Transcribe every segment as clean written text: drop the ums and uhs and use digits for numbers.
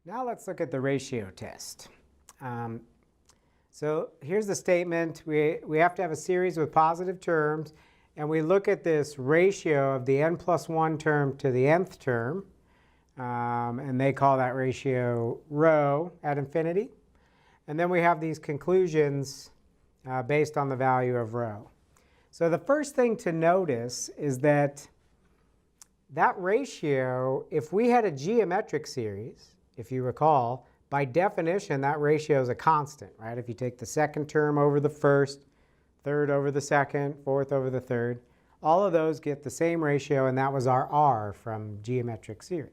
Now let's look at the ratio test. So here's the statement. We have to have a series with positive terms, and we look at this ratio of the n plus 1 term to the nth term, and they call that ratio rho at infinity. And then we have these conclusions based on the value of rho. So the first thing to notice is that that ratio, if we had a geometric series, if you recall, by definition, that ratio is a constant, right? If you take the second term over the first, third over the second, fourth over the third, all of those get the same ratio, and that was our R from geometric series.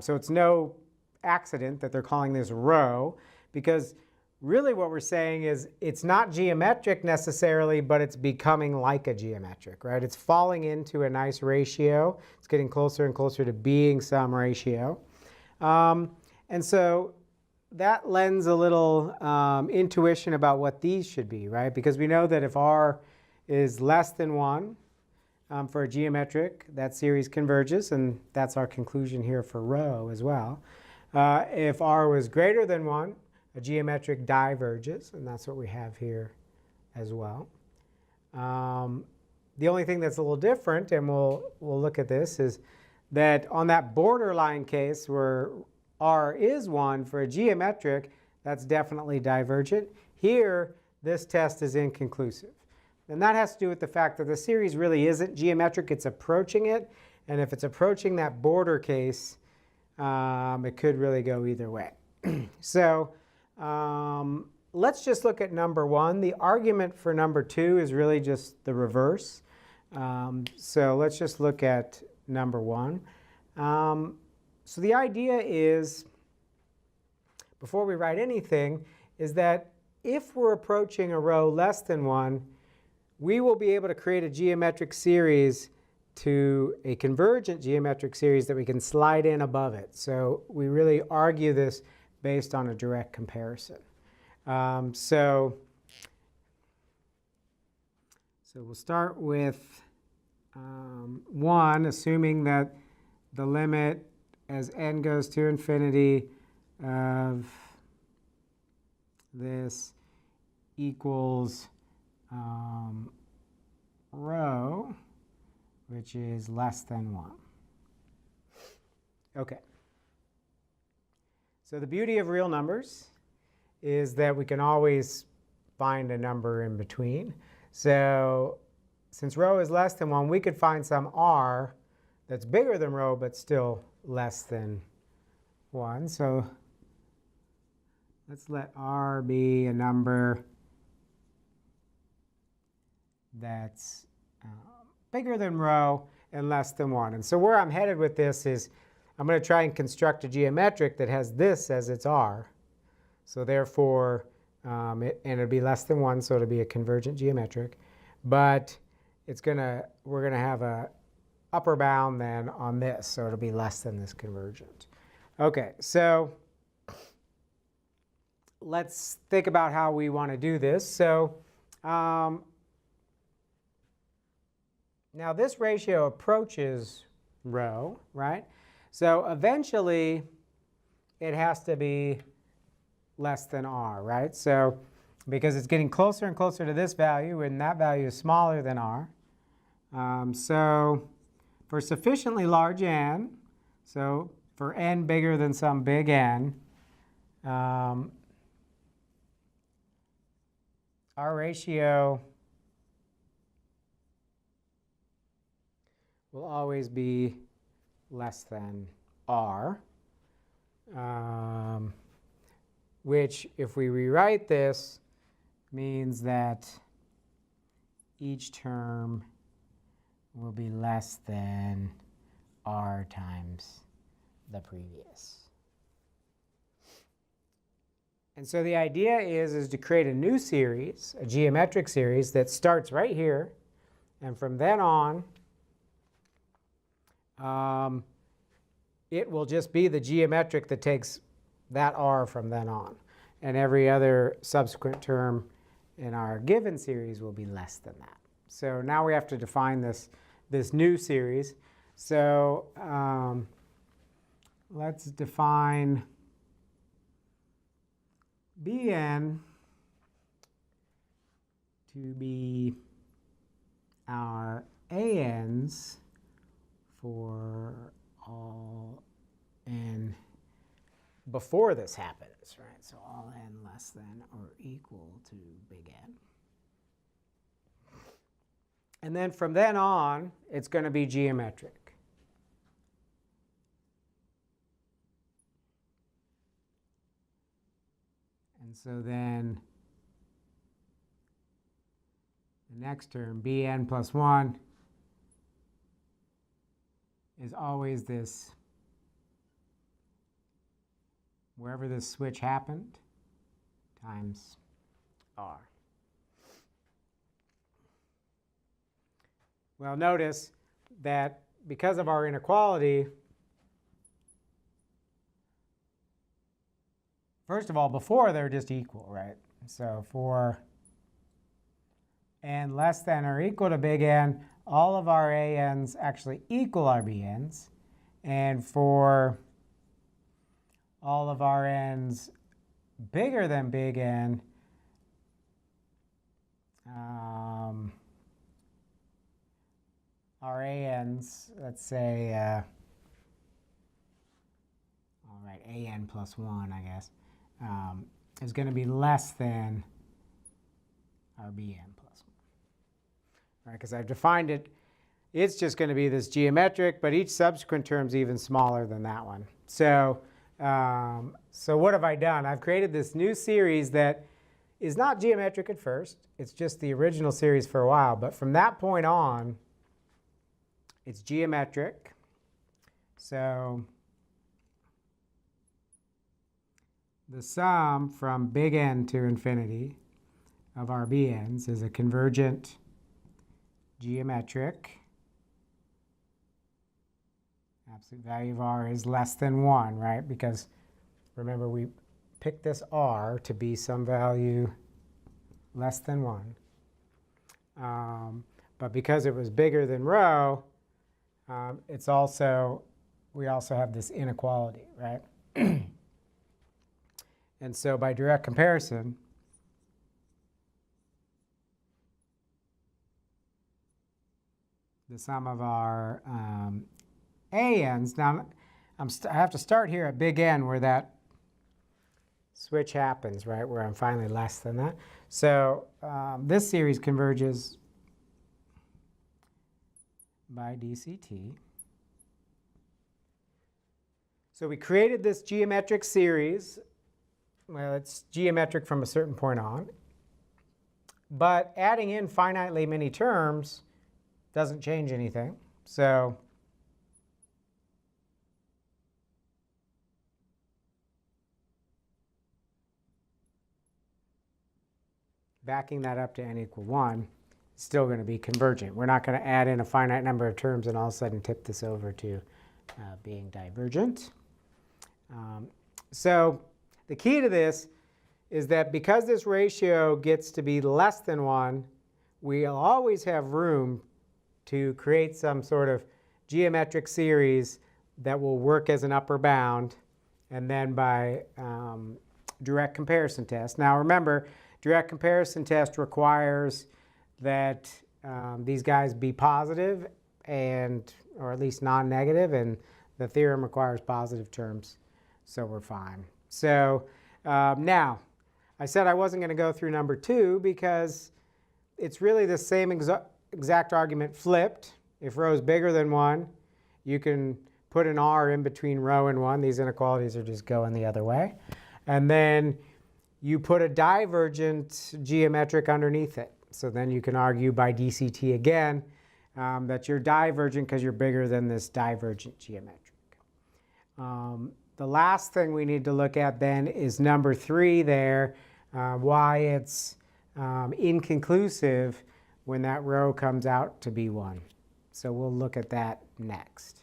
So it's no accident that they're calling this rho, because really what we're saying is it's not geometric necessarily, but it's becoming like a geometric, right? It's falling into a nice ratio. It's getting closer and closer to being some ratio. And so that lends a little intuition about what these should be, right? Because we know that if R is less than 1 for a geometric, that series converges, and that's our conclusion here for rho as well. If R was greater than 1, a geometric diverges, and that's what we have here as well. The only thing that's a little different, and we'll look at this, is that on that borderline case where R is 1 for a geometric, that's definitely divergent. Here, this test is inconclusive. And that has to do with the fact that the series really isn't geometric, it's approaching it. And if it's approaching that border case, it could really go either way. So let's just look at number 1. The argument for number 2 is really just the reverse. So let's just look at number 1. So the idea is, before we write anything, is that if we're approaching a rho less than 1, we will be able to create a geometric series to a convergent geometric series that we can slide in above it. So we really argue this based on a direct comparison. So we'll start with 1, assuming that the limit as n goes to infinity of this equals rho, which is less than 1. Okay. So the beauty of real numbers is that we can always find a number in between. So since rho is less than 1, we could find some R that's bigger than rho, but still less than 1. So let's let R be a number that's bigger than rho and less than 1. And so where I'm headed with this is I'm going to try and construct a geometric that has this as its R. So therefore, and it'll be less than 1, so it'll be a convergent geometric. But we're going to have a upper bound then on this, so it'll be less than this convergent. Okay, so let's think about how we want to do this. So now this ratio approaches rho, right? So eventually it has to be less than R, right? So because it's getting closer and closer to this value, and that value is smaller than R. So for sufficiently large n, so for n bigger than some big N, our ratio will always be less than R, which, if we rewrite this, means that each term will be less than R times the previous. And so the idea is to create a new series, a geometric series that starts right here, and from then on, it will just be the geometric that takes that R from then on. And every other subsequent term in our given series will be less than that. So now we have to define this new series. So let's define Bn to be our ANs for all n before this happens, right? So all n less than or equal to big N. And then from then on, it's going to be geometric. And so then the next term, Bn plus 1, is always this, wherever this switch happened, times R. Well, notice that because of our inequality, first of all, before they're just equal, right? So for n less than or equal to big N, all of our ANs actually equal our BNs. And for all of our N's bigger than big N, our ANs, let's say, all right, AN plus 1, I guess, is going to be less than our BN plus 1. Right, because I've defined it, it's just going to be this geometric, but each subsequent term is even smaller than that one. So, so what have I done? I've created this new series that is not geometric at first. It's just the original series for a while. But from that point on, it's geometric. So the sum from big N to infinity of our BNs is a convergent geometric. Absolute value of R is less than 1, right? Because remember, we picked this R to be some value less than 1. But because it was bigger than rho, it's also, we also have this inequality, right? And so by direct comparison, the sum of our ANs, now I have to start here at big N where that switch happens, right, where I'm finally less than that. So this series converges by DCT. So we created this geometric series. Well, it's geometric from a certain point on. But adding in finitely many terms doesn't change anything. So backing that up to n equal 1, it's still going to be convergent. We're not going to add in a finite number of terms and all of a sudden tip this over to being divergent. So the key to this is that because this ratio gets to be less than 1, we'll always have room to create some sort of geometric series that will work as an upper bound, and then by direct comparison test. Now remember, direct comparison test requires that these guys be positive and, or at least non-negative, and the theorem requires positive terms, so we're fine. So now, I said I wasn't going to go through number 2 because it's really the same exact argument flipped. If rho is bigger than 1, you can put an R in between rho and 1. These inequalities are just going the other way. And then you put a divergent geometric underneath it. So then you can argue by DCT again that you're divergent because you're bigger than this divergent geometric. The last thing we need to look at then is number 3 there, why it's inconclusive when that rho comes out to be 1. So we'll look at that next.